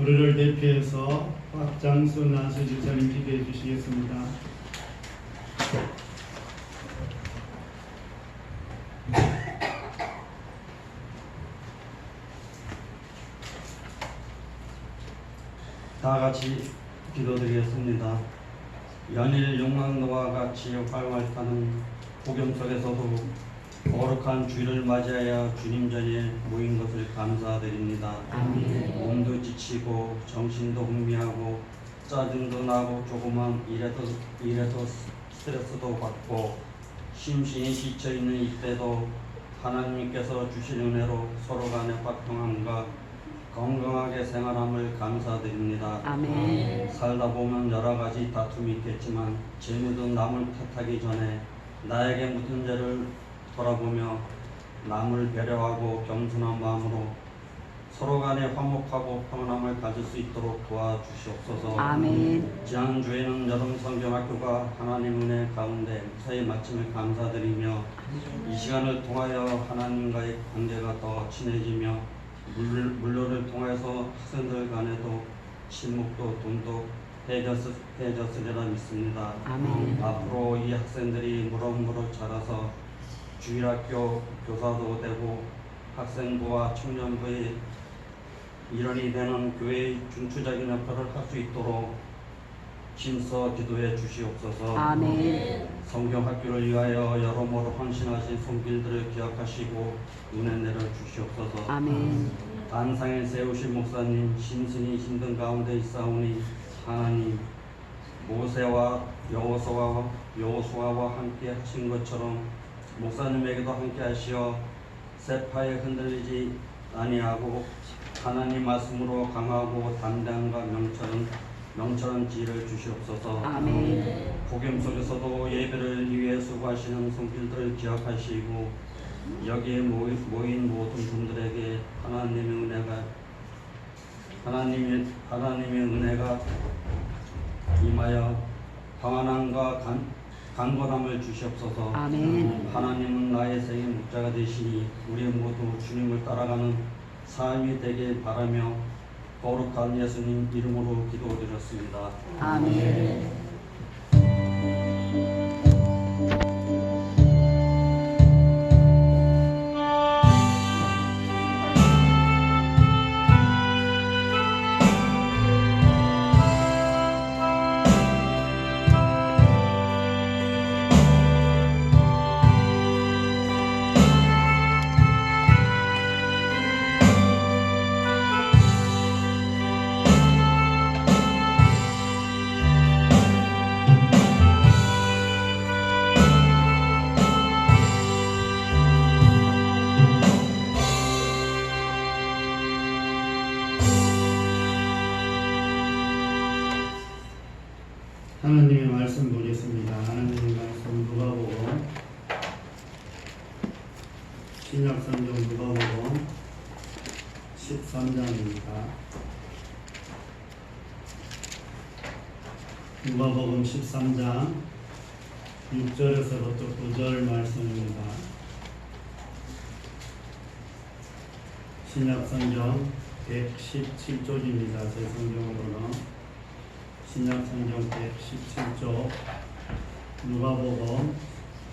우리를 대표해서 박장수 나수 집사님 기도해 주시겠습니다. 다 같이 기도드리겠습니다. 연일 용광로와 같이 활활타는 복음 속에서도 거룩한 주일을 맞이하여 주님 전에 모인 것을 감사드립니다. 아멘. 몸도 지치고 정신도 혼미하고 짜증도 나고 조그만 일에도 스트레스도 받고 심신이 지쳐있는 이때도 하나님께서 주신 은혜로 서로 간의 화평함과 건강하게 생활함을 감사드립니다. 아멘. 살다 보면 여러 가지 다툼이 있겠지만 재물도 남을 탓하기 전에 나에게 묻은 죄를 돌아보며 남을 배려하고 겸손한 마음으로 서로 간에 화목하고 평안함을 가질 수 있도록 도와주시옵소서. 아멘. 지난주에는 여름 성경학교가 하나님 은혜 가운데 무사히 마침을 감사드리며 이 시간을 통하여 하나님과의 관계가 더 친해지며 물로를 통해서 학생들 간에도 친목도 돈도 해졌으리라 믿습니다. 아멘. 앞으로 이 학생들이 무럭무럭 자라서 주일학교 교사도 되고 학생부와 청년부의 일원이 되는 교회의 중추적인 역할을 할 수 있도록 힘써 기도해 주시옵소서. 아멘. 성경학교를 위하여 여러모로 헌신하신 손길들을 기억하시고 은혜 내려 주시옵소서. 아멘. 단상에 세우신 목사님 심신이 힘든 가운데 있사오니 하나님 모세와 여호수아와 함께 하신 것처럼 목사님에게도 함께 하시어 세파에 흔들리지 아니하고 하나님 말씀으로 강하고 담대함과 명철한 지혜를 주시옵소서. 아멘. 복음 속에서도 예배를 위해 수고하시는 손길들을 기억하시고 여기에 모인 모든 분들에게 하나님의 은혜가 임하여 평안함과 강건함을 주시옵소서. 아멘. 하나님은 나의 생의 목자가 되시니 우리 모두 주님을 따라가는 삶이 되길 바라며 거룩한 예수님 이름으로 기도드렸습니다. 아멘. 하나님의 말씀 보겠습니다. 하나님의 말씀 누가복음 신약성경 누가복음 13장입니다. 누가복음 13장 6절에서부터 9절 말씀입니다. 신약성경 117쪽입니다. 제 성경으로는 신약성경 117쪽 누가복음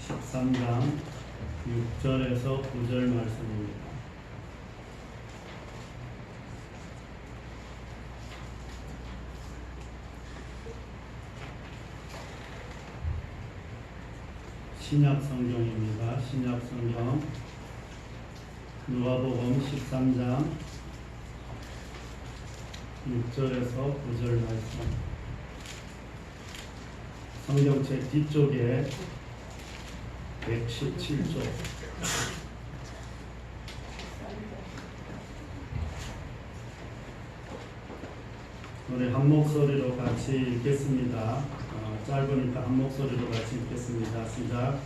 13장 6절에서 9절 말씀입니다. 신약성경입니다. 신약성경 누가복음 13장 6절에서 9절 말씀. 성경책 뒤쪽에 117쪽 우리 한 목소리로 같이 읽겠습니다. 짧으니까 한 목소리로 같이 읽겠습니다. 시작.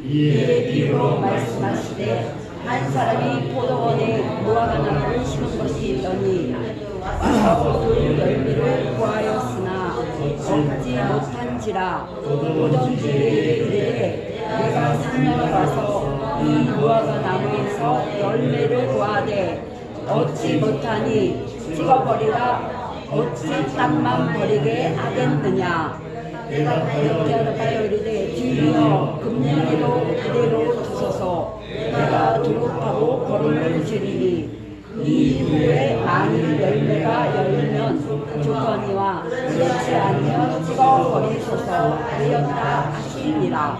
이에 비유로 말씀하시되 한 사람이 포도원에 무화과 나무를 심은 것이 있더니 와서 그 열매를 구하였으나 얻지 못한지라 포도원주에 이르되 내가 산년에 와서 이 무화과 나무에서 열매를 구하되 얻지 못하니 찍어버리라 어찌 땅만 버리게 하겠느냐. 내가 대답하여 이르되 주여 금년으로 그대로 두소서. 내가 두급하고 걸음을 줄이니 이 후에 많이 열매가 열리면 좋거니와 그렇지 않으면 찍어버리소서 하였다 하시니라.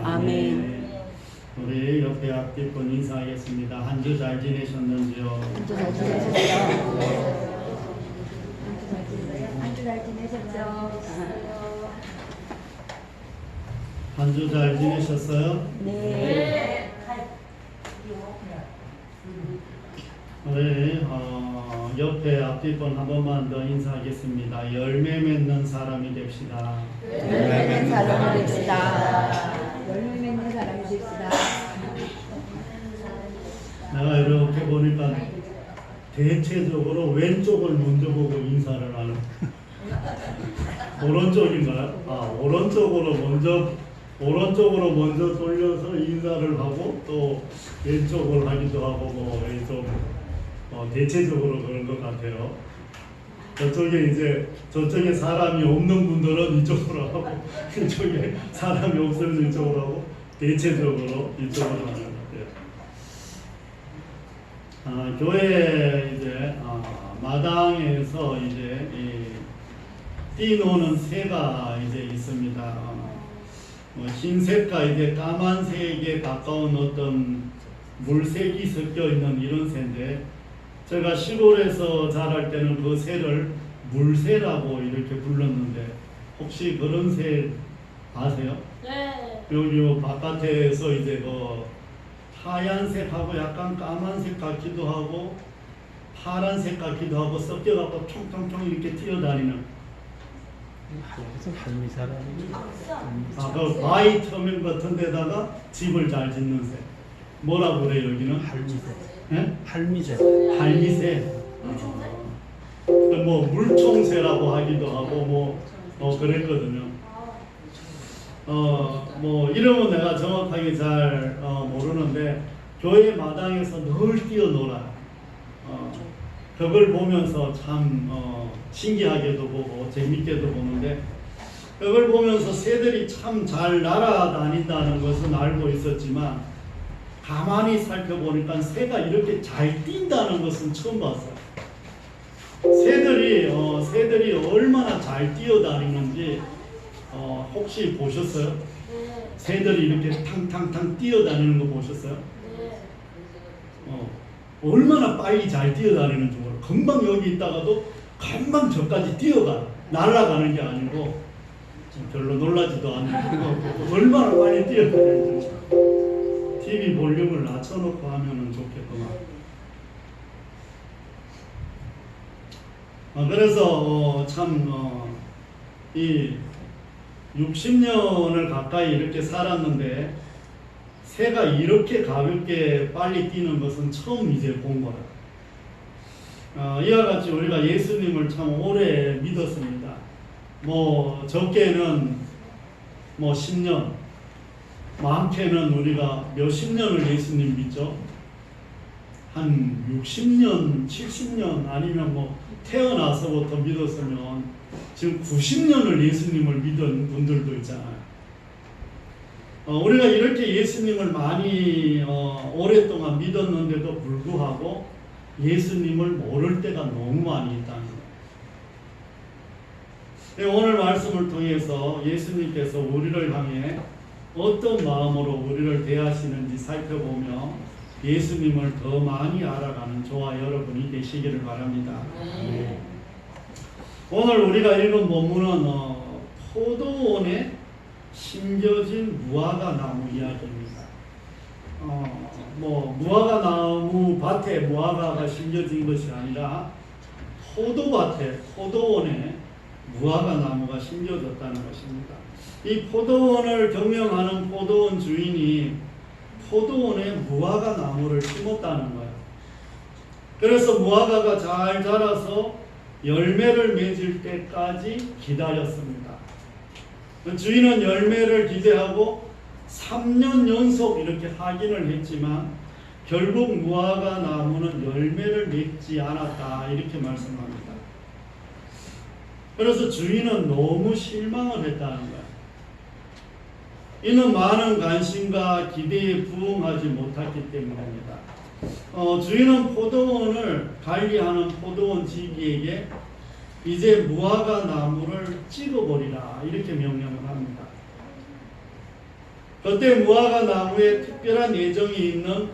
아멘. 우리 옆에 앞뒷분 인사하겠습니다. 한 주 잘 지내셨는지요? 한 주 잘 지내셨어요? 한 주 잘 지내셨죠? 한 주 잘 지내셨어요? 네. 우리 옆에 앞뒷분 한 번만 더 인사하겠습니다. 열매 맺는 사람이 됩시다. 열매 맺는 사람이 됩시다. 열매 맺는 사람이 됩시다. 내가 이렇게 보니까 대체적으로 왼쪽을 먼저 보고 인사를 하는 오른쪽인가요? 오른쪽으로 먼저 돌려서 인사를 하고 또 왼쪽을 하기도 하고 좀 대체적으로 그런 것 같아요. 저쪽에 사람이 없는 분들은 이쪽으로 하고 이쪽에 사람이 없으면 이쪽으로 하고 대체적으로 이쪽으로 하는 것 같아요. 교회 마당에서 뛰노는 새가 있습니다. 흰색과 까만색에 가까운 어떤 물색이 섞여 있는 이런 새인데, 제가 시골에서 자랄 때는 그 새를 물새라고 이렇게 불렀는데, 혹시 그런 새 아세요? 네. 여기 바깥에서 하얀색하고 약간 까만색 같기도 하고 파란색 같기도 하고 섞여갖고 총총총 이렇게 뛰어다니는, 그 바위 터널 같은 데다가 집을 잘 짓는 새. 뭐라 그래요 여기는? 할미새. 할미새. 물총새라고 하기도 하고 그랬거든요. 이름은 내가 정확하게 잘 모르는데 교회 마당에서 늘 뛰어놀아요. 그걸 보면서 참 신기하게도 보고 재밌게도 보는데, 그걸 보면서 새들이 참 잘 날아다닌다는 것은 알고 있었지만 가만히 살펴보니까 새가 이렇게 잘 뛴다는 것은 처음 봤어요. 새들이 얼마나 잘 뛰어다니는지 혹시 보셨어요? 네. 새들이 이렇게 탕탕탕 뛰어다니는 거 보셨어요? 네. 얼마나 빨리 잘 뛰어다니는지 몰라요. 금방 여기 있다가도 금방 저까지 뛰어가. 날아가는 게 아니고 별로 놀라지도 않고 얼마나 빨리 뛰어다니는지. TV 볼륨을 낮춰놓고 하면은 좋겠구만. 그래서 이 60년을 가까이 이렇게 살았는데 새가 이렇게 가볍게 빨리 뛰는 것은 처음 본 거라. 이와 같이 우리가 예수님을 참 오래 믿었습니다. 적게는 10년, 많게는 우리가 몇십 년을 예수님 믿죠. 한 60년, 70년 아니면 태어나서부터 믿었으면 지금 90년을 예수님을 믿은 분들도 있잖아요. 우리가 이렇게 예수님을 많이 오랫동안 믿었는데도 불구하고 예수님을 모를 때가 너무 많이 있다는 거예요. 오늘 말씀을 통해서 예수님께서 우리를 향해 어떤 마음으로 우리를 대하시는지 살펴보며 예수님을 더 많이 알아가는 저와 여러분이 되시기를 바랍니다. 네. 오늘 우리가 읽은 본문은 포도원에 심겨진 무화과 나무 이야기입니다. 무화과 나무 밭에 무화과가 심겨진 것이 아니라 포도원에 무화과 나무가 심겨졌다는 것입니다. 이 포도원을 경영하는 포도원 주인이 포도원에 무화과 나무를 심었다는 거예요. 그래서 무화과가 잘 자라서 열매를 맺을 때까지 기다렸습니다. 주인은 열매를 기대하고 3년 연속 이렇게 확인을 했지만 결국 무화과 나무는 열매를 맺지 않았다, 이렇게 말씀합니다. 그래서 주인은 너무 실망을 했다는 거야. 이는 많은 관심과 기대에 부응하지 못했기 때문입니다. 주인은 포도원을 관리하는 포도원 지기에게 이제 무화과 나무를 찍어버리라 이렇게 명령을 합니다. 그때 무화과 나무에 특별한 애정이 있는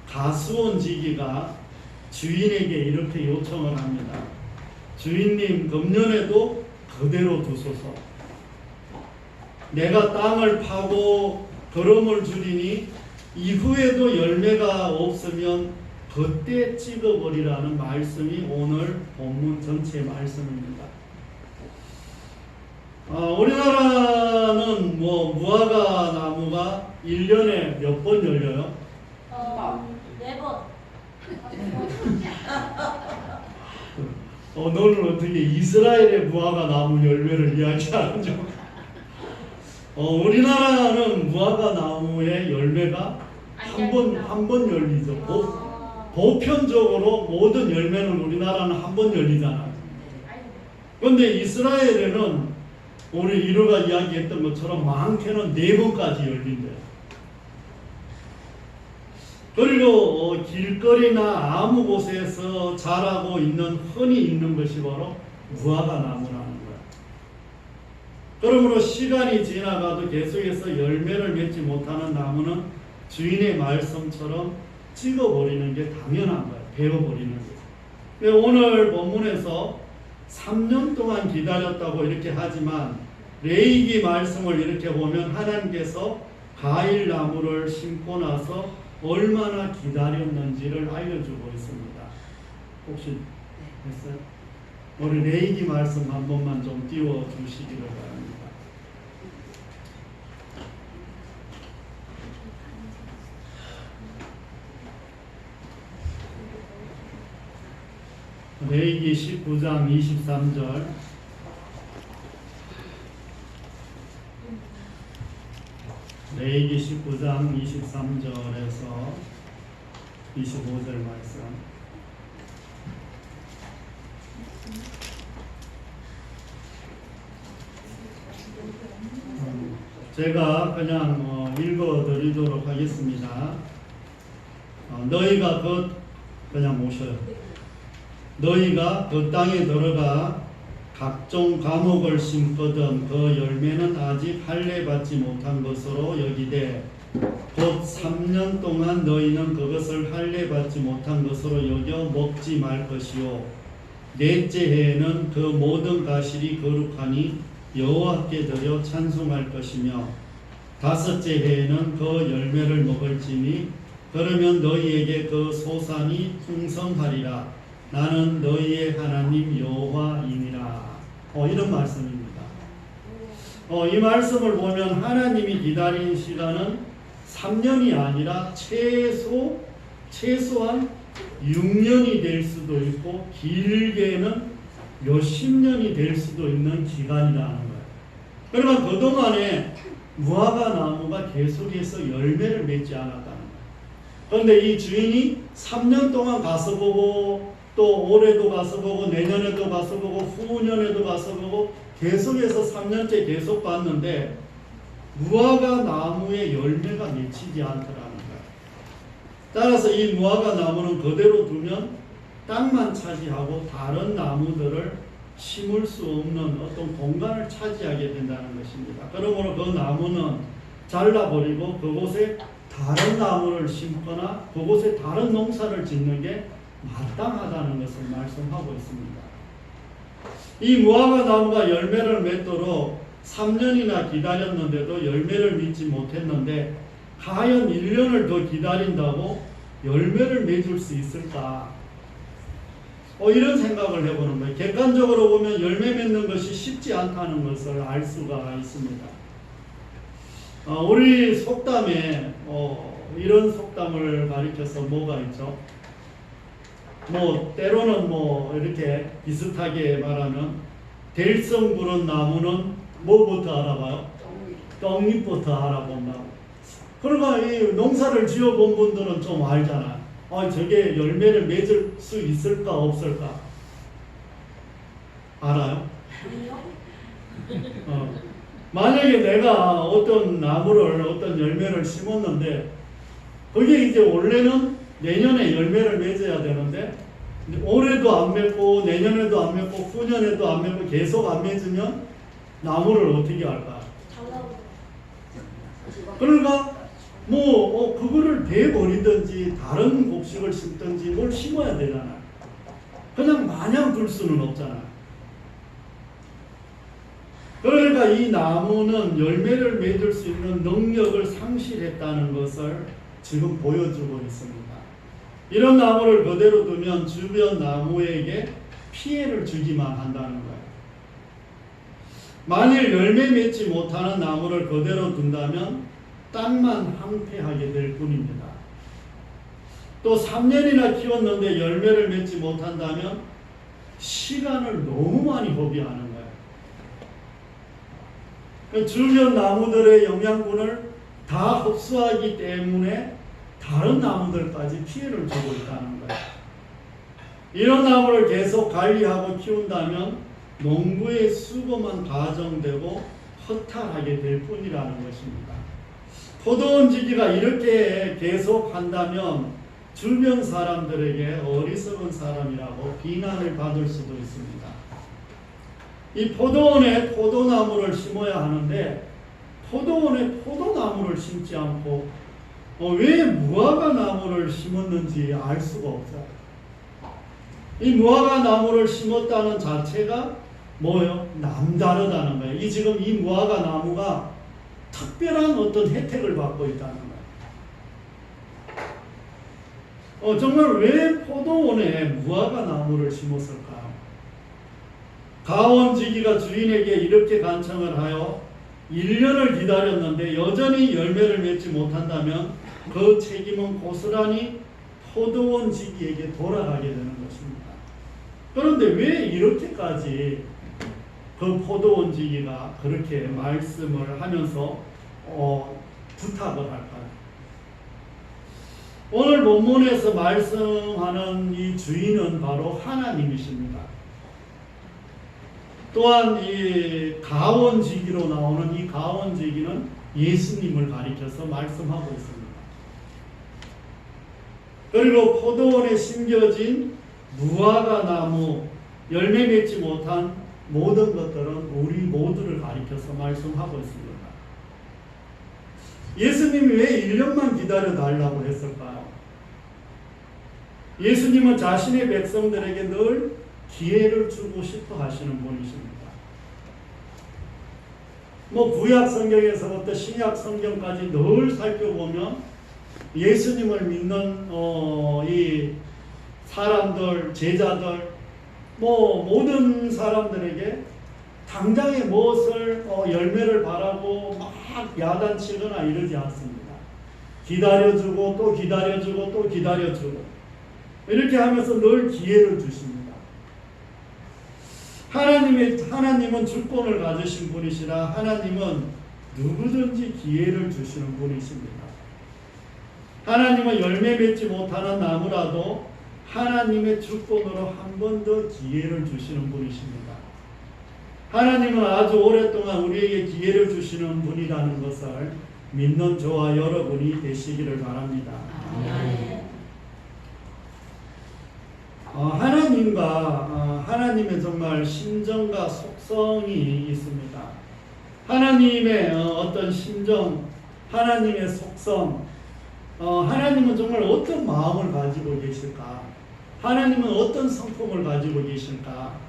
가수원 지기가 주인에게 이렇게 요청을 합니다. 주인님, 금년에도 그대로 두소서. 내가 땅을 파고 거름을 주리니 이후에도 열매가 없으면 그때 찍어버리라는 말씀이 오늘 본문 전체 말씀입니다. 우리나라는 무화과 나무가 1년에 몇 번 열려요? 4번. 너는 어떻게 이스라엘의 무화과 나무 열매를 이야기하는 줄? 우리나라는 무화과 나무의 열매가 한 번 열리죠. 보편적으로 모든 열매는 우리나라는 한 번 열리잖아요. 그런데 이스라엘에는 우리 이루가 이야기했던 것처럼 많게는 4번까지 열린대요. 그리고 길거리나 아무 곳에서 자라고 있는 흔히 있는 것이 바로 무화과 나무라는 거예요. 그러므로 시간이 지나가도 계속해서 열매를 맺지 못하는 나무는 주인의 말씀처럼 찍어버리는 게 당연한 거예요. 베어버리는 거예요. 오늘 본문에서 3년 동안 기다렸다고 이렇게 하지만 레위기 말씀을 이렇게 보면 하나님께서 과일 나무를 심고 나서 얼마나 기다렸는지를 알려주고 있습니다. 혹시 됐어요? 우리 레위기 말씀 한 번만 좀 띄워주시기를 바랍니다. 레위기 19장 23절. 레위기 19장 23절에서 25절 말씀. 제가 그냥 읽어드리도록 하겠습니다. 너희가 그냥 모셔요. 너희가 그 땅에 들어가 각종 과목을 심거든 그 열매는 아직 할례 받지 못한 것으로 여기되 곧 3년 동안 너희는 그것을 할례 받지 못한 것으로 여겨 먹지 말 것이요 넷째 해에는 그 모든 가실이 거룩하니 여호와께 드려 찬송할 것이며 다섯째 해에는 그 열매를 먹을지니 그러면 너희에게 그 소산이 풍성하리라. 나는 너희의 하나님 여호와이니라. 이런 말씀입니다. 이 말씀을 보면 하나님이 기다린 시간은 3년이 아니라 최소한 6년이 될 수도 있고 길게는 몇십 년이 될 수도 있는 기간이라는 거예요. 그러면 그동안에 무화과 나무가 계속해서 열매를 맺지 않았다는 거예요. 그런데 이 주인이 3년 동안 가서 보고 또 올해도 가서 보고 내년에도 가서 보고 후년에도 가서 보고 계속해서 3년째 계속 봤는데 무화과 나무의 열매가 맺히지 않더라는 거예요. 따라서 이 무화과 나무는 그대로 두면 땅만 차지하고 다른 나무들을 심을 수 없는 어떤 공간을 차지하게 된다는 것입니다. 그러므로 그 나무는 잘라버리고 그곳에 다른 나무를 심거나 그곳에 다른 농사를 짓는 게 마땅하다는 것을 말씀하고 있습니다. 이 무화과 나무가 열매를 맺도록 3년이나 기다렸는데도 열매를 맺지 못했는데 과연 1년을 더 기다린다고 열매를 맺을 수 있을까? 이런 생각을 해보는 거예요. 객관적으로 보면 열매 맺는 것이 쉽지 않다는 것을 알 수가 있습니다. 우리 속담에 이런 속담을 가리켜서 뭐가 있죠? 때로는 이렇게 비슷하게 말하면 될성 부른 나무는 뭐부터 알아봐요? 떡잎부터 알아본다고. 그러니까 이 농사를 지어본 분들은 좀 알잖아요. 저게 열매를 맺을 수 있을까 없을까? 알아요? 만약에 내가 어떤 나무를 어떤 열매를 심었는데 그게 이제 원래는 내년에 열매를 맺어야 되는데 올해도 안 맺고 내년에도 안 맺고 후년에도 안 맺고 계속 안 맺으면 나무를 어떻게 할까? 그러니까 그거를 베버리든지 다른 곡식을 심든지 뭘 심어야 되잖아. 그냥 마냥 둘 수는 없잖아. 그러니까 이 나무는 열매를 맺을 수 있는 능력을 상실했다는 것을 지금 보여주고 있습니다. 이런 나무를 그대로 두면 주변 나무에게 피해를 주기만 한다는 거예요. 만일 열매 맺지 못하는 나무를 그대로 둔다면 땅만 황폐하게 될 뿐입니다. 또 3년이나 키웠는데 열매를 맺지 못한다면 시간을 너무 많이 허비하는 거예요. 주변 나무들의 영양분을 다 흡수하기 때문에 다른 나무들까지 피해를 주고 있다는 거예요. 이런 나무를 계속 관리하고 키운다면 농부의 수고만 가정되고 허탈하게 될 뿐이라는 것입니다. 포도원 지기가 이렇게 계속 한다면 주변 사람들에게 어리석은 사람이라고 비난을 받을 수도 있습니다. 이 포도원에 포도나무를 심어야 하는데 포도원에 포도나무를 심지 않고 왜 무화과 나무를 심었는지 알 수가 없어요. 이 무화과 나무를 심었다는 자체가 뭐예요? 남다르다는 거예요. 지금 이 무화과 나무가 특별한 어떤 혜택을 받고 있다는 거예요. 정말 왜 포도원에 무화과 나무를 심었을까요? 가원지기가 주인에게 이렇게 간청을 하여 1년을 기다렸는데 여전히 열매를 맺지 못한다면 그 책임은 고스란히 포도원 지기에게 돌아가게 되는 것입니다. 그런데 왜 이렇게까지 그 포도원 지기가 그렇게 말씀을 하면서 부탁을 할까요? 오늘 본문에서 말씀하는 이 주인은 바로 하나님이십니다. 또한 이 가원지기로 나오는 이 가원지기는 예수님을 가리켜서 말씀하고 있습니다. 그리고 포도원에 심겨진 무화과 나무, 열매 맺지 못한 모든 것들은 우리 모두를 가리켜서 말씀하고 있습니다. 예수님이 왜 1년만 기다려 달라고 했을까요? 예수님은 자신의 백성들에게 늘 기회를 주고 싶어 하시는 분이십니다. 구약 성경에서부터 신약 성경까지 늘 살펴보면 예수님을 믿는 이 사람들, 제자들, 모든 사람들에게 당장에 무엇을 열매를 바라고 막 야단치거나 이러지 않습니다. 기다려주고 또 기다려주고 또 기다려주고 이렇게 하면서 늘 기회를 주십니다. 하나님은 주권을 가지신 분이시라 하나님은 누구든지 기회를 주시는 분이십니다. 하나님은 열매 맺지 못하는 나무라도 하나님의 주권으로 한 번 더 기회를 주시는 분이십니다. 하나님은 아주 오랫동안 우리에게 기회를 주시는 분이라는 것을 믿는 저와 여러분이 되시기를 바랍니다. 하나님의 정말 심정과 속성이 있습니다. 하나님의 어떤 심정, 하나님의 속성, 하나님은 정말 어떤 마음을 가지고 계실까? 하나님은 어떤 성품을 가지고 계실까?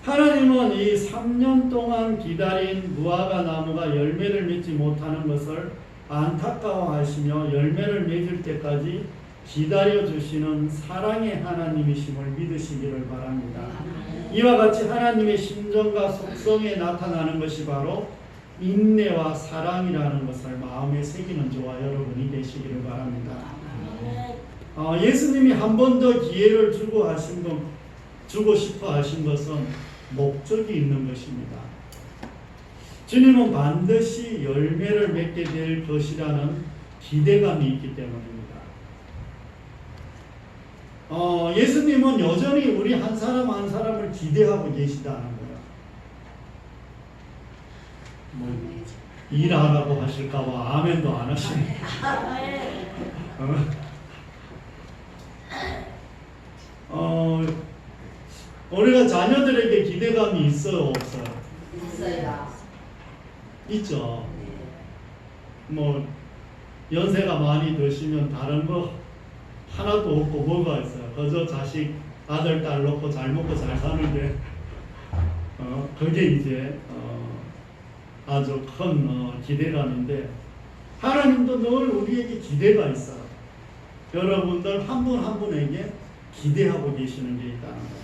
하나님은 이 3년 동안 기다린 무화과 나무가 열매를 맺지 못하는 것을 안타까워하시며 열매를 맺을 때까지 기다려주시는 사랑의 하나님이심을 믿으시기를 바랍니다. 이와 같이 하나님의 심정과 속성에 나타나는 것이 바로 인내와 사랑이라는 것을 마음에 새기는 저와 여러분이 되시기를 바랍니다. 예수님이 한 번 더 기회를 주고 싶어 하신 것은 목적이 있는 것입니다. 주님은 반드시 열매를 맺게 될 것이라는 기대감이 있기 때문입니다. 예수님은 여전히 우리 한 사람 한 사람을 기대하고 계시다는 거예요. 뭐 일하라고 하실까봐 아멘도 안 하시네. 우리가 자녀들에게 기대감이 있어요, 없어요? 있어요. 있죠. 뭐 연세가 많이 드시면 다른 거 하나도 없고 뭐가 있어요? 그저 자식 아들 딸 놓고 잘 먹고 잘 사는데 그게 이제 아주 큰 기대감인데 하나님도 늘 우리에게 기대가 있어요. 여러분들 한 분 한 분에게 기대하고 계시는 게 있다는 거예요.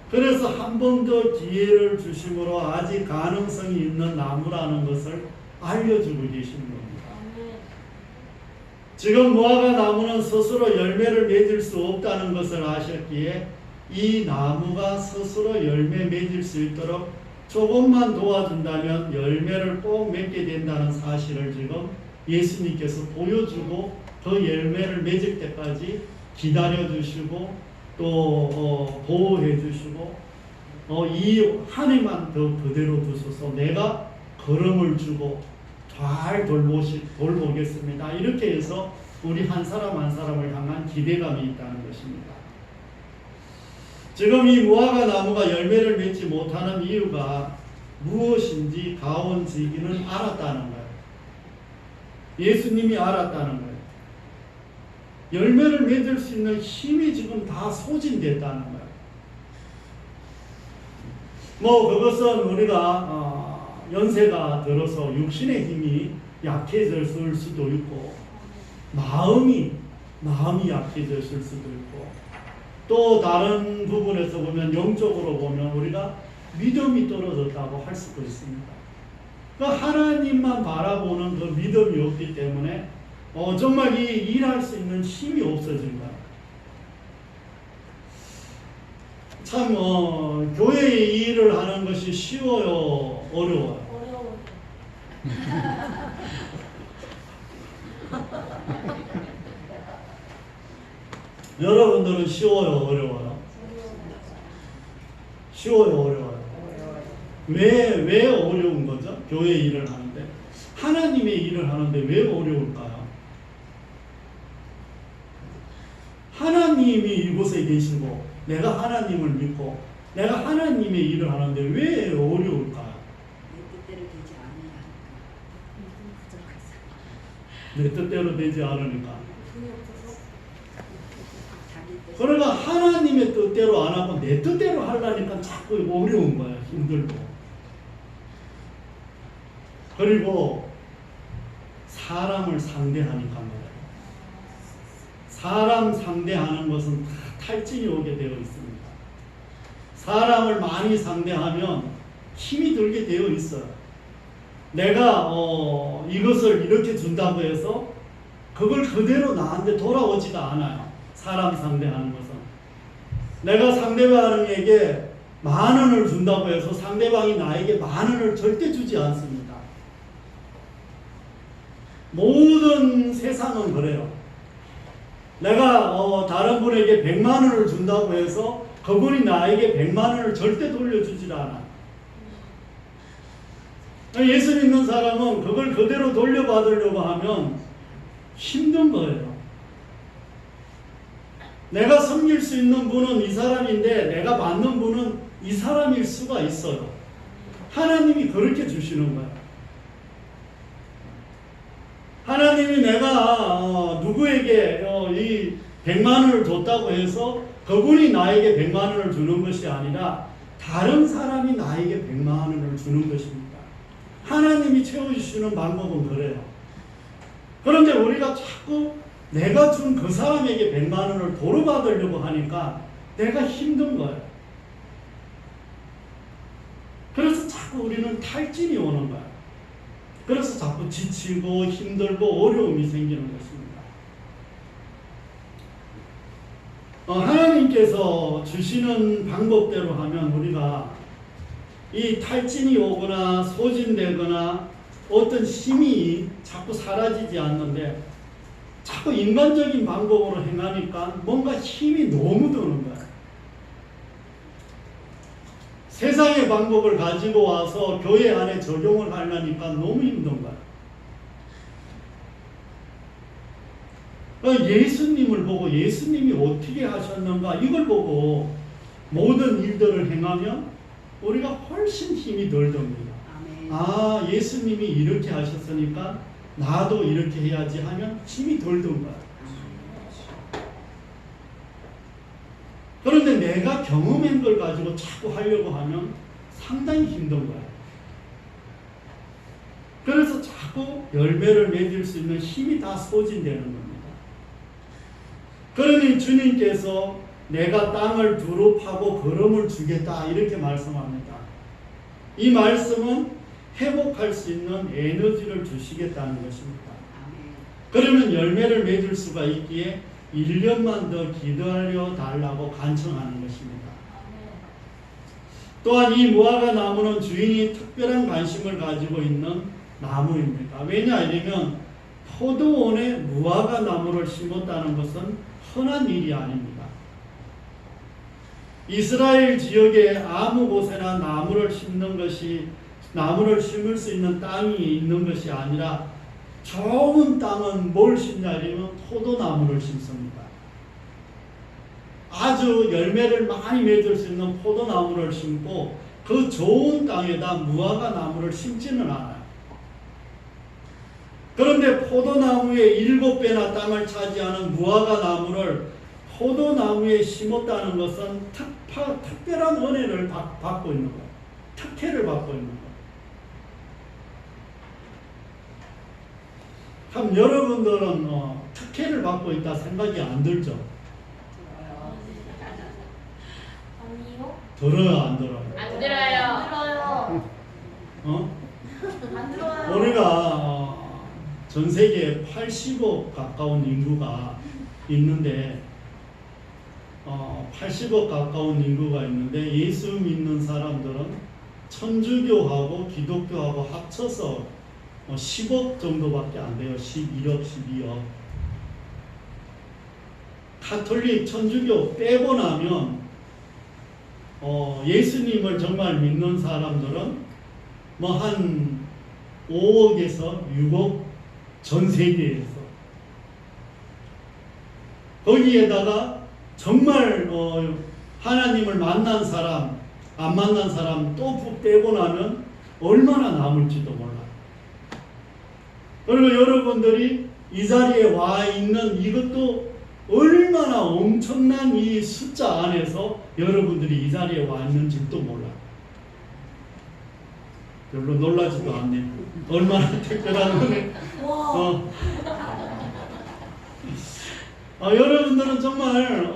그래서 한 번 더 기회를 주심으로 아직 가능성이 있는 나무라는 것을 알려주고 계시는 겁니다. 지금 무화과 나무는 스스로 열매를 맺을 수 없다는 것을 아셨기에 이 나무가 스스로 열매 맺을 수 있도록 조금만 도와준다면 열매를 꼭 맺게 된다는 사실을 지금 예수님께서 보여주고 그 열매를 맺을 때까지 기다려주시고 또 보호해주시고 이 한 해만 더 그대로 두셔서 내가 걸음을 주고 잘 돌보겠습니다. 이렇게 해서 우리 한 사람 한 사람을 향한 기대감이 있다는 것입니다. 지금 이 무화과 나무가 열매를 맺지 못하는 이유가 무엇인지 가온지기는 알았다는 거예요. 예수님이 알았다는 거예요. 열매를 맺을 수 있는 힘이 지금 다 소진됐다는 거예요. 뭐 그것은 우리가 연세가 들어서 육신의 힘이 약해졌을 수도 있고 마음이 약해졌을 수도 있고 또 다른 부분에서 보면 영적으로 보면 우리가 믿음이 떨어졌다고 할 수도 있습니다. 그 하나님만 바라보는 그 믿음이 없기 때문에 정말 이 일할 수 있는 힘이 없어진 거예요. 참 교회의 일을 하는 것이 쉬워요, 어려워요? 어려워. 여러분들은 쉬워요, 어려워요? 쉬워요, 어려워요? 왜 어려운 거죠? 교회 일을 하는데 하나님의 일을 하는데 왜 어려울까요? 하나님이 이곳에 계시고 내가 하나님을 믿고 내가 하나님의 일을 하는데 왜 어려울까요? 내 뜻대로 되지 않으니까. 그러나 하나님의 뜻대로 안 하고 내 뜻대로 하려니까 자꾸 어려운 거야. 힘들고. 그리고 사람을 상대하니까 말이에요. 사람 상대하는 것은 다 탈진이 오게 되어 있습니다. 사람을 많이 상대하면 힘이 들게 되어 있어요. 내가 이것을 이렇게 준다고 해서 그걸 그대로 나한테 돌아오지가 않아요. 사람 상대하는 것은. 내가 상대방에게 10,000원을 준다고 해서 상대방이 나에게 10,000원을 절대 주지 않습니다. 모든 세상은 그래요. 내가 다른 분에게 100,000원을 준다고 해서 그분이 나에게 100,000원을 절대 돌려주질 않아. 예수 믿는 사람은 그걸 그대로 돌려받으려고 하면 힘든 거예요. 내가 섬길 수 있는 분은 이 사람인데 내가 받는 분은 이 사람일 수가 있어요. 하나님이 그렇게 주시는 거예요. 하나님이 내가 누구에게 이 100,000원을 줬다고 해서 그분이 나에게 100,000원을 주는 것이 아니라 다른 사람이 나에게 100,000원을 주는 것입니다. 하나님이 채워주시는 방법은 그래요. 그런데 우리가 자꾸 내가 준 그 사람에게 100,000원을 도로 받으려고 하니까 내가 힘든 거예요. 그래서 자꾸 우리는 탈진이 오는 거예요. 그래서 자꾸 지치고 힘들고 어려움이 생기는 것입니다. 하나님께서 주시는 방법대로 하면 우리가 이 탈진이 오거나 소진되거나 어떤 힘이 자꾸 사라지지 않는데 자꾸 인간적인 방법으로 행하니까 뭔가 힘이 너무 드는 거야. 세상의 방법을 가지고 와서 교회 안에 적용을 하려니까 너무 힘든 거야. 예수님을 보고 예수님이 어떻게 하셨는가 이걸 보고 모든 일들을 행하면 우리가 훨씬 힘이 덜 듭니다. 아, 예수님이 이렇게 하셨으니까 나도 이렇게 해야지 하면 힘이 덜 든 거야. 그런데 내가 경험한 걸 가지고 자꾸 하려고 하면 상당히 힘든 거야. 그래서 자꾸 열매를 맺을 수 있는 힘이 다 소진되는 겁니다. 그러니 주님께서 내가 땅을 두루 파고 걸음을 주겠다 이렇게 말씀합니다. 이 말씀은 회복할 수 있는 에너지를 주시겠다는 것입니다. 그러면 열매를 맺을 수가 있기에 1년만 더 기다려 달라고 간청하는 것입니다. 또한 이 무화과 나무는 주인이 특별한 관심을 가지고 있는 나무입니다. 왜냐하면 포도원에 무화과 나무를 심었다는 것은 흔한 일이 아닙니다. 이스라엘 지역에 아무 곳에나 나무를 심을 수 있는 땅이 있는 것이 아니라 좋은 땅은 뭘 심냐면 포도나무를 심습니다. 아주 열매를 많이 맺을 수 있는 포도나무를 심고 그 좋은 땅에다 무화과 나무를 심지는 않아요. 그런데 포도나무의 7배나 땅을 차지하는 무화과 나무를 포도나무에 심었다는 것은 특별한 은혜를 받고 있는 거예요. 특혜를 받고 있는 거예요. 참 여러분들은 특혜를 받고 있다 생각이 안 들죠? 아니요. 들어요, 안 들어요? 안 들어요. 안 들어요. 우리가 전 세계에 80억 가까운 인구가 있는데 80억 가까운 인구가 있는데 예수 믿는 사람들은 천주교하고 기독교하고 합쳐서 10억 정도밖에 안 돼요. 11억, 12억. 가톨릭, 천주교 빼고 나면 예수님을 정말 믿는 사람들은 뭐 한 5억에서 6억 전 세계에서. 거기에다가 정말 하나님을 만난 사람, 안 만난 사람 또 빼고 나면 얼마나 남을지도 몰라요. 그리고 여러분들이 이 자리에 와 있는 이것도 얼마나 엄청난 이 숫자 안에서 여러분들이 이 자리에 와 있는 줄도 몰라요. 별로 놀라지도 않네. 얼마나 특별한 은혜. 여러분들은 정말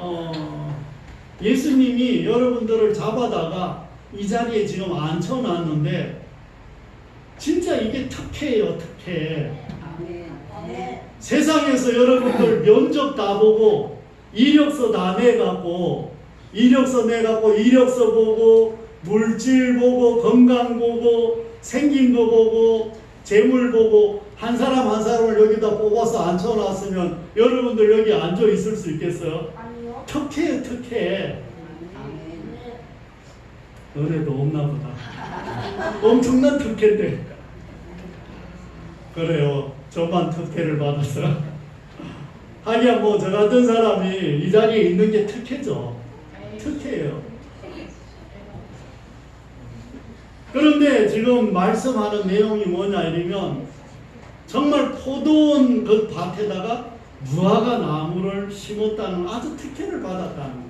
예수님이 여러분들을 잡아다가 이 자리에 지금 앉혀놨는데 진짜 이게 특혜예요, 특혜. 세상에서 여러분들 면접 다 보고 이력서 다 내갖고 이력서 보고 물질 보고 건강 보고 생긴 거 보고 재물 보고 한 사람 한 사람을 여기다 뽑아서 앉혀놨으면 여러분들 여기 앉아 있을 수 있겠어요? 아니요. 특혜예요, 특혜. 은혜도 없나 보다. 엄청난 특혜인데. 그래요. 저만 특혜를 받았어. 하기야 뭐 저 같은 사람이 이 자리에 있는 게 특혜죠. 특혜예요. 그런데 지금 말씀하는 내용이 뭐냐 이러면 정말 포도원 그 밭에다가 무화과 나무를 심었다는 아주 특혜를 받았다는 거예요.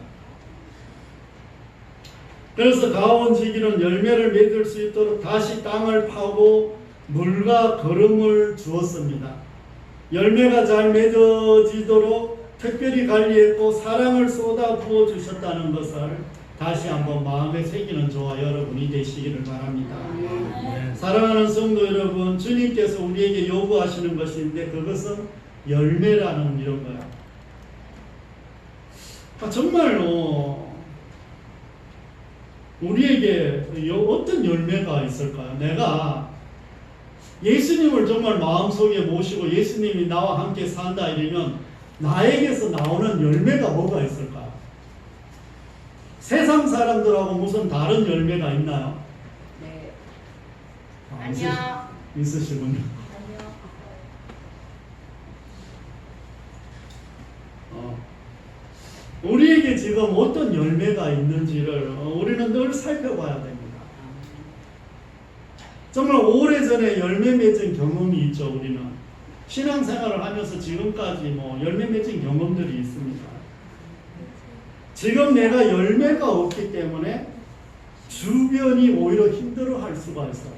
그래서 가온지기는 열매를 맺을 수 있도록 다시 땅을 파고 물과 거름을 주었습니다. 열매가 잘 맺어지도록 특별히 관리했고 사랑을 쏟아 부어 주셨다는 것을 다시 한번 마음에 새기는 저와 여러분이 되시기를 바랍니다. 네, 사랑하는 성도 여러분, 주님께서 우리에게 요구하시는 것인데 그것은 열매라는 이런 거야. 정말 우리에게 어떤 열매가 있을까요? 내가 예수님을 정말 마음속에 모시고 예수님이 나와 함께 산다 이러면 나에게서 나오는 열매가 뭐가 있을까요? 세상 사람들하고 무슨 다른 열매가 있나요? 네. 아니요. 있으시군요. 아니요. 우리에게 지금 어떤 열매가 있는지를 우리는 늘 살펴봐야 됩니다. 정말 오래전에 열매 맺은 경험이 있죠. 우리는 신앙생활을 하면서 지금까지 뭐 열매 맺은 경험들이 있습니다. 지금 내가 열매가 없기 때문에 주변이 오히려 힘들어할 수가 있어.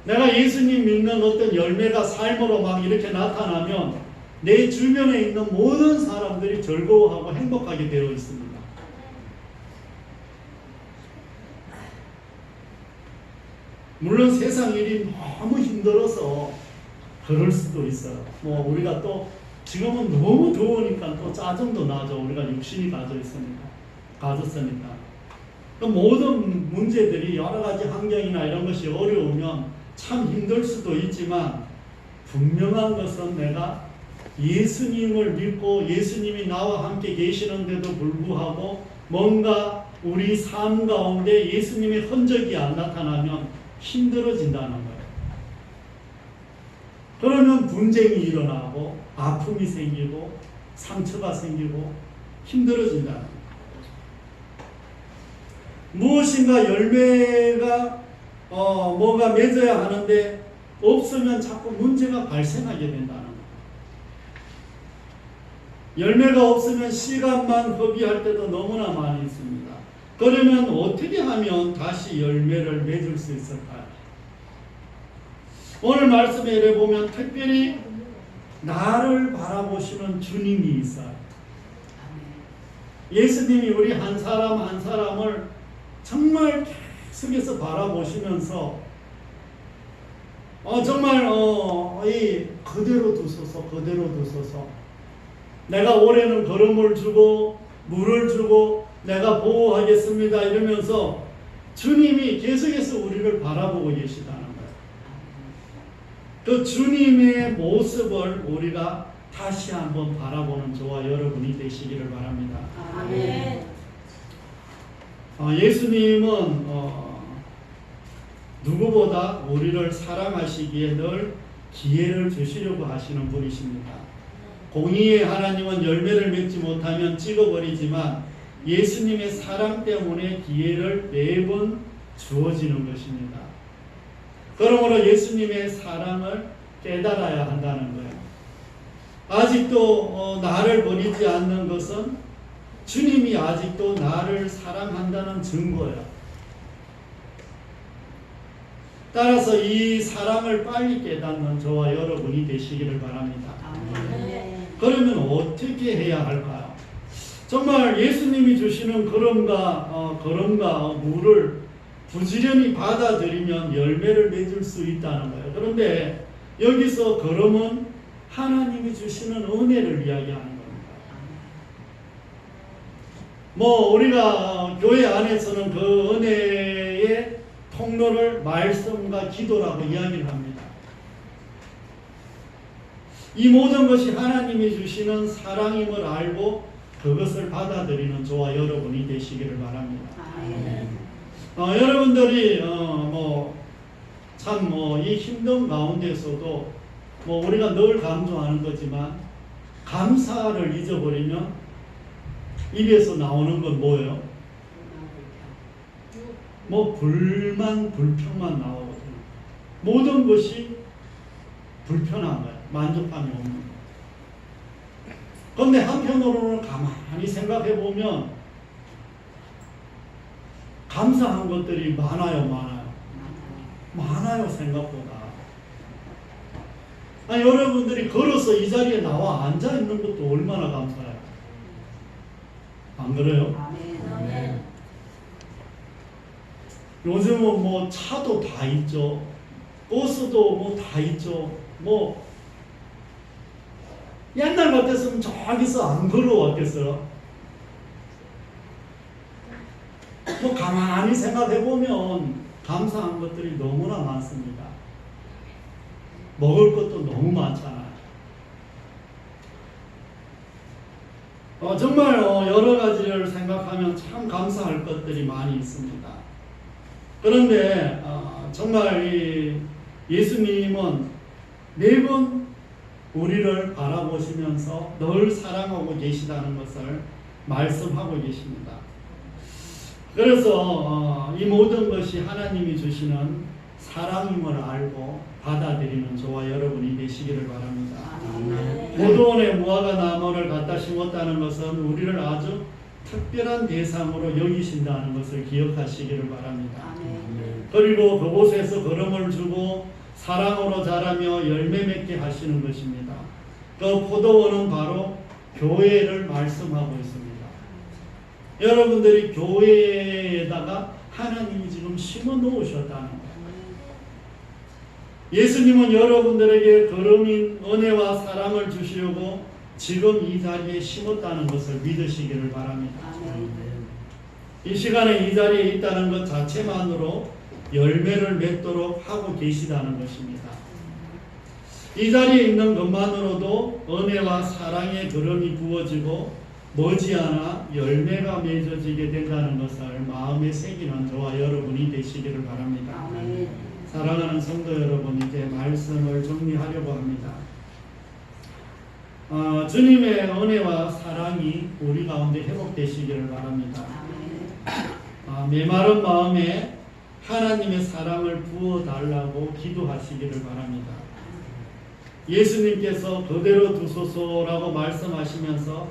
내가 예수님 믿는 어떤 열매가 삶으로 막 이렇게 나타나면 내 주변에 있는 모든 사람들이 즐거워하고 행복하게 되어 있습니다. 물론 세상 일이 너무 힘들어서 그럴 수도 있어요. 뭐 우리가 또 지금은 너무 더우니까 또 짜증도 나죠. 우리가 육신이 가졌으니까. 그 모든 문제들이 여러 가지 환경이나 이런 것이 어려우면 참 힘들 수도 있지만 분명한 것은 내가 예수님을 믿고 예수님이 나와 함께 계시는데도 불구하고 뭔가 우리 삶 가운데 예수님의 흔적이 안 나타나면 힘들어진다는 거예요. 그러면 분쟁이 일어나고 아픔이 생기고 상처가 생기고 힘들어진다는 거예요. 무엇인가 열매가 뭐가 맺어야 하는데 없으면 자꾸 문제가 발생하게 된다는 거예요. 열매가 없으면 시간만 허비할 때도 너무나 많이 있습니다. 그러면 어떻게 하면 다시 열매를 맺을 수 있을까요? 오늘 말씀에 보면 특별히 나를 바라보시는 주님이 있어요. 예수님이 우리 한 사람 한 사람을 정말 계속해서 바라보시면서 정말 그대로 두소서. 내가 올해는 걸음을 주고 물을 주고 내가 보호하겠습니다 이러면서 주님이 계속해서 우리를 바라보고 계시다는 거예요. 그 주님의 모습을 우리가 다시 한번 바라보는 저와 여러분이 되시기를 바랍니다. 아멘. 예수님은 누구보다 우리를 사랑하시기에 늘 기회를 주시려고 하시는 분이십니다. 공의의 하나님은 열매를 맺지 못하면 찍어버리지만 예수님의 사랑 때문에 기회를 매번 주어지는 것입니다. 그러므로 예수님의 사랑을 깨달아야 한다는 거예요. 아직도 나를 버리지 않는 것은 주님이 아직도 나를 사랑한다는 증거예요. 따라서 이 사랑을 빨리 깨닫는 저와 여러분이 되시기를 바랍니다. 그러면 어떻게 해야 할까요? 정말 예수님이 주시는 걸음과 물을 부지런히 받아들이면 열매를 맺을 수 있다는 거예요. 그런데 여기서 걸음은 하나님이 주시는 은혜를 이야기하는 겁니다. 우리가 교회 안에서는 그 은혜의 통로를 말씀과 기도라고 이야기를 합니다. 이 모든 것이 하나님이 주시는 사랑임을 알고 그것을 받아들이는 저와 여러분이 되시기를 바랍니다. 여러분들이 참 이 힘든 가운데서도 우리가 늘 강조하는 거지만 감사를 잊어버리면 입에서 나오는 건 뭐예요? 불만, 불평만 나오거든요. 모든 것이 불편한 거예요. 만족감이 없는 거예요. 그런데 한편으로는 가만히 생각해 보면 감사한 것들이 많아요. 생각보다. 여러분들이 걸어서 이 자리에 나와 앉아 있는 것도 얼마나 감사해요. 안 그래요? 아멘. 요즘은 차도 다 있죠. 버스도 다 있죠. 옛날 같았으면 저기서 안 걸어왔겠어요. 가만히 생각해 보면 감사한 것들이 너무나 많습니다. 먹을 것도 너무 많잖아요. 정말 여러 가지를 생각하면 참 감사할 것들이 많이 있습니다. 그런데 정말 이 예수님은 매번 우리를 바라보시면서 늘 사랑하고 계시다는 것을 말씀하고 계십니다. 그래서 이 모든 것이 하나님이 주시는 사랑임을 알고 받아들이는 저와 여러분이 되시기를 바랍니다. 포도원에 무화과 나무를 갖다 심었다는 것은 우리를 아주 특별한 대상으로 여기신다는 것을 기억하시기를 바랍니다. 그리고 그곳에서 걸음을 주고 사랑으로 자라며 열매 맺게 하시는 것입니다. 그 포도원은 바로 교회를 말씀하고 있습니다. 여러분들이 교회에다가 하나님이 지금 심어 놓으셨다는 거예요. 예수님은 여러분들에게 걸음인 은혜와 사랑을 주시려고 지금 이 자리에 심었다는 것을 믿으시기를 바랍니다. 이 시간에 이 자리에 있다는 것 자체만으로 열매를 맺도록 하고 계시다는 것입니다. 이 자리에 있는 것만으로도 은혜와 사랑의 걸음이 부어지고 머지않아 열매가 맺어지게 된다는 것을 마음에 새기는 저와 여러분이 되시기를 바랍니다. 사랑하는 성도 여러분, 이제 말씀을 정리하려고 합니다. 주님의 은혜와 사랑이 우리 가운데 회복되시기를 바랍니다. 메마른 마음에 하나님의 사랑을 부어달라고 기도하시기를 바랍니다. 예수님께서 그대로 두소서라고 말씀하시면서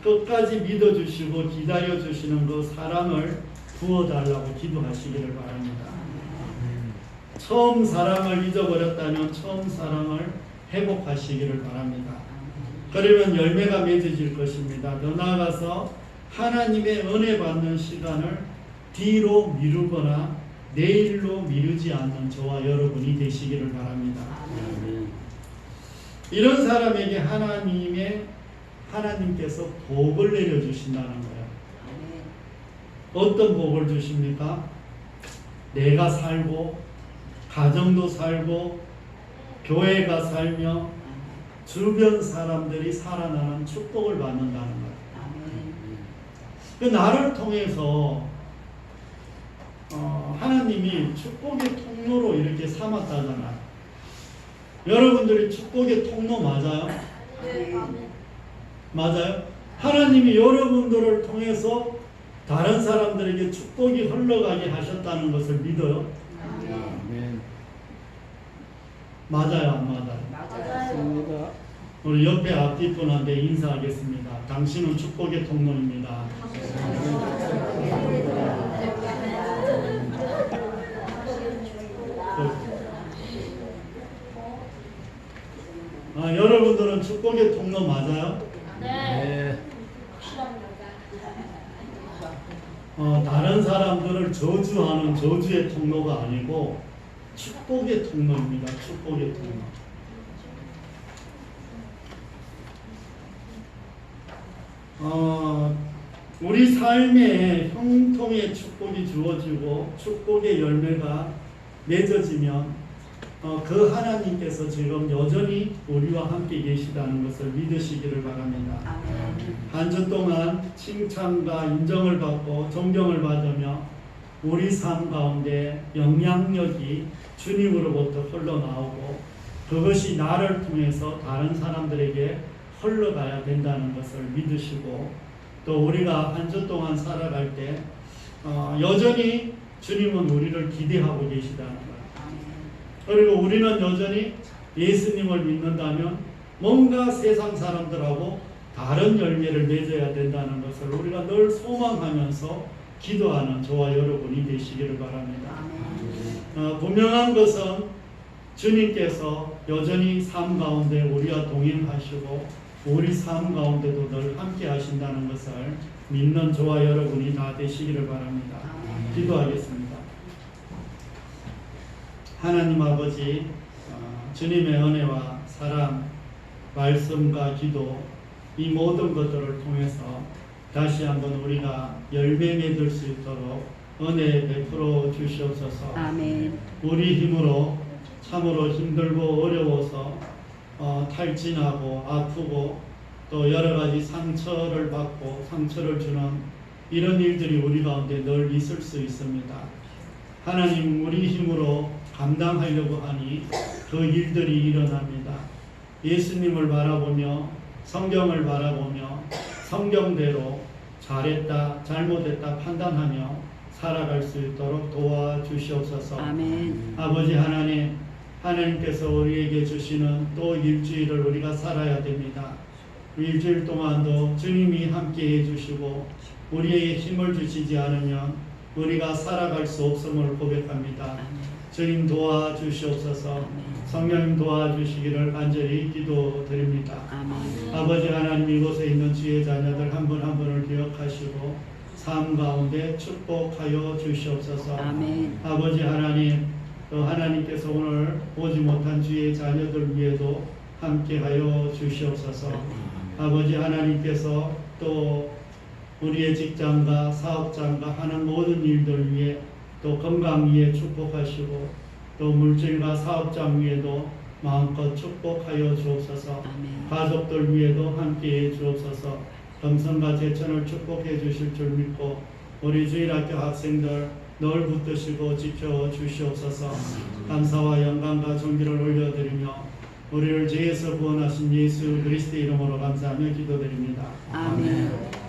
끝까지 믿어주시고 기다려주시는 그 사랑을 부어달라고 기도하시기를 바랍니다. 처음 사랑을 잊어버렸다면 처음 사랑을 회복하시기를 바랍니다. 그러면 열매가 맺어질 것입니다. 더 나아가서 하나님의 은혜 받는 시간을 뒤로 미루거나 내일로 미루지 않는 저와 여러분이 되시기를 바랍니다. 이런 사람에게 하나님께서 복을 내려주신다는 거예요. 어떤 복을 주십니까? 내가 살고 가정도 살고 교회가 살며 주변 사람들이 살아나는 축복을 받는다는 거예요. 나를 통해서 하나님이 축복의 통로로 이렇게 삼았다잖아요. 여러분들이 축복의 통로 맞아요? 맞아요? 하나님이 여러분들을 통해서 다른 사람들에게 축복이 흘러가게 하셨다는 것을 믿어요? 맞아요, 안 맞아요? 맞습니다. 우리 옆에 앞뒷분한테 인사하겠습니다. 당신은 축복의 통로입니다. 여러분들은 축복의 통로 맞아요? 네. 다른 사람들을 저주하는 저주의 통로가 아니고 축복의 통로입니다. 축복의 통로. 우리 삶에 형통의 축복이 주어지고 축복의 열매가 맺어지면 그 하나님께서 지금 여전히 우리와 함께 계시다는 것을 믿으시기를 바랍니다. 한 주 동안 칭찬과 인정을 받고 존경을 받으며 우리 삶 가운데 영향력이 주님으로부터 흘러나오고 그것이 나를 통해서 다른 사람들에게 흘러가야 된다는 것을 믿으시고 또 우리가 한 주 동안 살아갈 때 여전히 주님은 우리를 기대하고 계시다는 거예요. 그리고 우리는 여전히 예수님을 믿는다면 뭔가 세상 사람들하고 다른 열매를 맺어야 된다는 것을 우리가 늘 소망하면서 기도하는 저와 여러분이 되시기를 바랍니다. 분명한 것은 주님께서 여전히 삶 가운데 우리와 동행하시고 우리 삶 가운데도 늘 함께 하신다는 것을 믿는 저와 여러분이 다 되시기를 바랍니다. 기도하겠습니다. 하나님 아버지, 주님의 은혜와 사랑, 말씀과 기도 이 모든 것들을 통해서 다시 한번 우리가 열매 맺을 수 있도록 은혜 베풀어 주시옵소서. 아멘. 우리 힘으로 참으로 힘들고 어려워서 탈진하고 아프고 또 여러 가지 상처를 받고 상처를 주는 이런 일들이 우리 가운데 늘 있을 수 있습니다. 하나님 우리 힘으로 감당하려고 하니 그 일들이 일어납니다. 예수님을 바라보며 성경을 바라보며 성경대로 잘했다 잘못했다 판단하며 살아갈 수 있도록 도와주시옵소서. 아멘. 아버지 하나님, 하나님께서 우리에게 주시는 또 일주일을 우리가 살아야 됩니다. 일주일 동안도 주님이 함께 해주시고 우리에게 힘을 주시지 않으면 우리가 살아갈 수 없음을 고백합니다. 주님 도와주시옵소서. 성령님 도와주시기를 간절히 기도드립니다. 아멘. 아버지 하나님, 이곳에 있는 주의 자녀들 한 분 한 분을 기억하시고 삶 가운데 축복하여 주시옵소서. 아멘. 아버지 하나님, 또 하나님께서 오늘 보지 못한 주의 자녀들 위에도 함께하여 주시옵소서. 아버지 하나님께서 또 우리의 직장과 사업장과 하는 모든 일들 위에 또 건강 위에 축복하시고 또 물질과 사업장 위에도 마음껏 축복하여 주옵소서. 아멘. 가족들 위에도 함께해 주옵소서. 겸손과 제천을 축복해 주실 줄 믿고 우리 주일학교 학생들 늘 붙드시고 지켜 주시옵소서. 감사와 영광과 존귀를 올려드리며 우리를 죄에서 구원하신 예수 그리스도의 이름으로 감사하며 기도드립니다. 아멘.